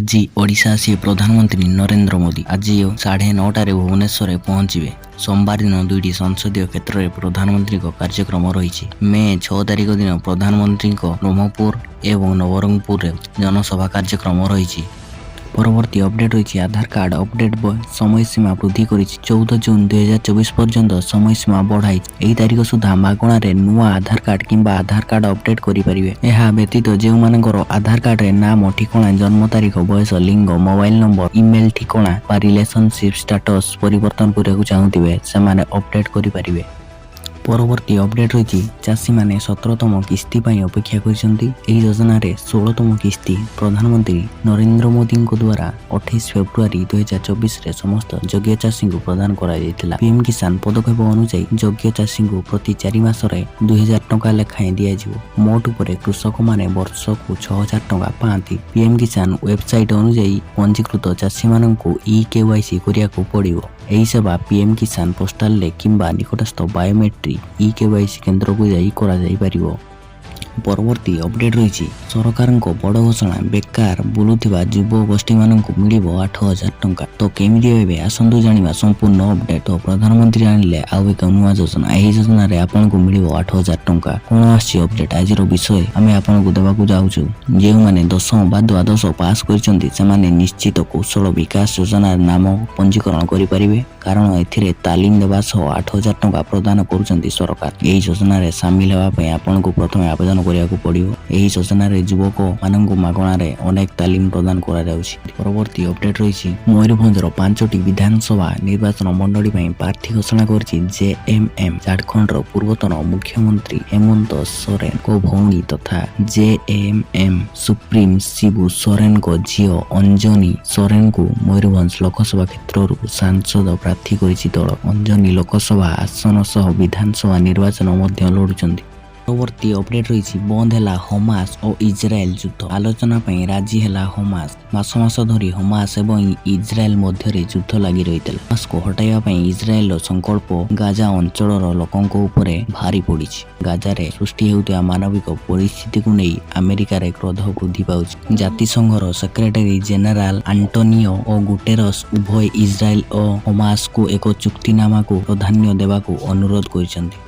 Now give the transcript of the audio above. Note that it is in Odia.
ଆଜି ଓଡ଼ିଶା ଆସିବେ ପ୍ରଧାନମନ୍ତ୍ରୀ ନରେନ୍ଦ୍ର ମୋଦି। ଆଜି 9:30ରେ ଭୁବନେଶ୍ୱରରେ ପହଞ୍ଚିବେ। ସୋମବାର ଦିନ ଦୁଇଟି ସଂସଦୀୟ କ୍ଷେତ୍ରରେ ପ୍ରଧାନମନ୍ତ୍ରୀଙ୍କ କାର୍ଯ୍ୟକ୍ରମ ରହିଛି। ମେ 6 ତାରିଖ ଦିନ ପ୍ରଧାନମନ୍ତ୍ରୀଙ୍କ ବ୍ରହ୍ମପୁର ଏବଂ ନବରଙ୍ଗପୁରରେ ଜନସଭା କାର୍ଯ୍ୟକ୍ରମ ରହିଛି। ପରବର୍ତ୍ତୀ ଅପଡେଟ୍ ରହିଛି ଆଧାର କାର୍ଡ ଅପଡେଟ୍ ସମୟସୀମା ବୃଦ୍ଧି କରିଛି। 14 ଜୁନ୍ 2024 ପର୍ଯ୍ୟନ୍ତ ସମୟସୀମା ବଢ଼ାଇଛି। ଏହି ତାରିଖ ସୁଦ୍ଧା ମାଗଣାରେ ନୂଆ ଆଧାର କାର୍ଡ କିମ୍ବା ଆଧାର କାର୍ଡ ଅପଡେଟ୍ କରିପାରିବେ। ଏହା ବ୍ୟତୀତ ଯେଉଁମାନଙ୍କର ଆଧାର କାର୍ଡରେ ନାମ, ଠିକଣା, ଜନ୍ମ ତାରିଖ, ବୟସ, ଲିଙ୍ଗ, ମୋବାଇଲ ନମ୍ବର, ଇମେଲ ଠିକଣା ବା ରିଲେସନସିପ୍ ଷ୍ଟାଟସ୍ ପରିବର୍ତ୍ତନ କରିବାକୁ ଚାହୁଁଥିବେ ସେମାନେ ଅପଡେଟ୍ କରିପାରିବେ। ପରବର୍ତ୍ତୀ ଅପଡେଟ୍ ରହିଛି ଚାଷୀମାନେ 17ତମ କିସ୍ତି ପାଇଁ ଅପେକ୍ଷା କରିଛନ୍ତି। ଏହି ଯୋଜନାରେ 16ତମ କିସ୍ତି ପ୍ରଧାନମନ୍ତ୍ରୀ ନରେନ୍ଦ୍ର ମୋଦିଙ୍କ ଦ୍ୱାରା 28 ଫେବୃଆରୀ 2024ରେ ସମସ୍ତ ଯୋଗ୍ୟ ଚାଷୀଙ୍କୁ ପ୍ରଦାନ କରାଯାଇଥିଲା। ପିଏମ୍ କିଷାନ ପଦକ୍ଷେପ ଅନୁଯାୟୀ ଯୋଗ୍ୟ ଚାଷୀଙ୍କୁ ପ୍ରତି 4 ମାସରେ 2000 ଟଙ୍କା ଲେଖାଏଁ ଦିଆଯିବ। ମୋଟ ଉପରେ କୃଷକମାନେ ବର୍ଷକୁ 6000 ଟଙ୍କା ପାଆନ୍ତି। ପିଏମ୍ କିଷାନ ୱେବସାଇଟ୍ ଅନୁଯାୟୀ ପଞ୍ଜୀକୃତ ଚାଷୀମାନଙ୍କୁ KYC କରିବାକୁ ପଡ଼ିବ। ଏହି ସେବା ପିଏମ୍ କିଷାନ ପୋଷ୍ଟାଲରେ କିମ୍ବା ନିକଟସ୍ଥ ବାୟୋମେଟ୍ରିକ୍ KYC କେନ୍ଦ୍ରକୁ ଯାଇ କରାଯାଇପାରିବ। ପରବର୍ତ୍ତୀ ଅପଡେଟ୍ ରହିଛି ସରକାରଙ୍କ ବଡ଼ ଘୋଷଣା, ବେକାର ବୁଲୁଥିବା ଯୁବ ଗୋଷ୍ଠୀମାନଙ୍କୁ ମିଳିବ 8000 ଟଙ୍କା। ତ କେମିତି ହେବେ ଆସନ୍ତୁ ଜାଣିବା ସମ୍ପୂର୍ଣ୍ଣ ଅପଡେଟ୍। ପ୍ରଧାନମନ୍ତ୍ରୀ ଆଣିଲେ ଆଉ ଏକ ନୂଆ ଯୋଜନା। ଏହି ଯୋଜନାରେ ଆପଣଙ୍କୁ ମିଳିବ 8000 ଟଙ୍କା। କ'ଣ ଆସିଛି ଅପଡେଟ୍ ଆଜିର ବିଷୟ ଆମେ ଆପଣଙ୍କୁ ଦେବାକୁ ଯାଉଛୁ। ଯେଉଁମାନେ 10ମ ବା ଦ୍ୱାଦଶ ପାସ୍ କରିଛନ୍ତି ସେମାନେ ନିଶ୍ଚିତ କୌଶଳ ବିକାଶ ଯୋଜନାରେ ନାମ ପଞ୍ଜୀକରଣ କରିପାରିବେ, କାରଣ ଏଥିରେ ତାଲିମ ଦେବା ସହ 8000 ଟଙ୍କା ପ୍ରଦାନ କରୁଛନ୍ତି ସରକାର। ଏହି ଯୋଜନାରେ ସାମିଲ ହେବା ପାଇଁ ଆପଣଙ୍କୁ ପ୍ରଥମେ ଆବେଦନ କରିବାକୁ ପଡ଼ିବ। ଏହି ଯୋଜନାରେ ଯୁବକ ମାନଙ୍କୁ ମାଗଣାରେ ଅନେକ ତାଲିମ ପ୍ରଦାନ କରାଯାଉଛି। ପରବର୍ତ୍ତୀ ଅପଡେଟ୍ ରହିଛି ମୟୂରଭଞ୍ଜର 5ଟି ବିଧାନସଭା ନିର୍ବାଚନ ମଣ୍ଡଳୀ ପାଇଁ ପ୍ରାର୍ଥୀ ଘୋଷଣା କରିଛି JMM। ଝାଡ଼ଖଣ୍ଡର ପୂର୍ବତନ ମୁଖ୍ୟମନ୍ତ୍ରୀ ହେମନ୍ତ ସୋରେନଙ୍କ ଭଉଣୀ ତଥା JMM ସୁପ୍ରିମୋ ଶିବୁ ସୋରେନଙ୍କ ଝିଅ ଅଞ୍ଜନି ସୋରେନଙ୍କୁ ମୟୂରଭଞ୍ଜ ଲୋକସଭା କ୍ଷେତ୍ରରୁ ସାଂସଦ ପ୍ରାର୍ଥୀ କରିଛି ଦଳ। ଅଞ୍ଜନି ଲୋକସଭା ଆସନ ସହ ବିଧାନସଭା ନିର୍ବାଚନ ମଧ୍ୟ ଲଢୁଛନ୍ତି। ପରବର୍ତ୍ତୀ ଅପଡେଟ୍ ରହିଛି ବନ୍ଦ ହେଲା ହମାସ ଓ ଇସ୍ରାଏଲ ଯୁଦ୍ଧ। ଆଲୋଚନା ପାଇଁ ରାଜି ହେଲା ହମାସ। ମାସ ଧରି ହମାସ ଏବଂ ଇସ୍ରାଏଲ ମଧ୍ୟରେ ଯୁଦ୍ଧ ଲାଗି ରହିଥିଲା। ହମାସକୁ ହଟାଇବା ପାଇଁ ଇସ୍ରାଏଲର ସଂକଳ୍ପ ଗାଜା ଅଞ୍ଚଳର ଲୋକଙ୍କ ଉପରେ ଭାରି ପଡ଼ିଛି। ଗାଜାରେ ସୃଷ୍ଟି ହେଉଥିବା ମାନବିକ ପରିସ୍ଥିତିକୁ ନେଇ ଆମେରିକାରେ କ୍ରୋଧ ବୃଦ୍ଧି ପାଉଛି। ଜାତିସଂଘର ସେକ୍ରେଟାରୀ ଜେନେରାଲ ଆଣ୍ଟୋନିଓ ଓ ଗୁଟେରସ୍ ଉଭୟ ଇସ୍ରାଏଲ ଓ ହମାସକୁ ଏକ ଚୁକ୍ତିନାମାକୁ ପ୍ରାଧାନ୍ୟ ଦେବାକୁ ଅନୁରୋଧ କରିଛନ୍ତି।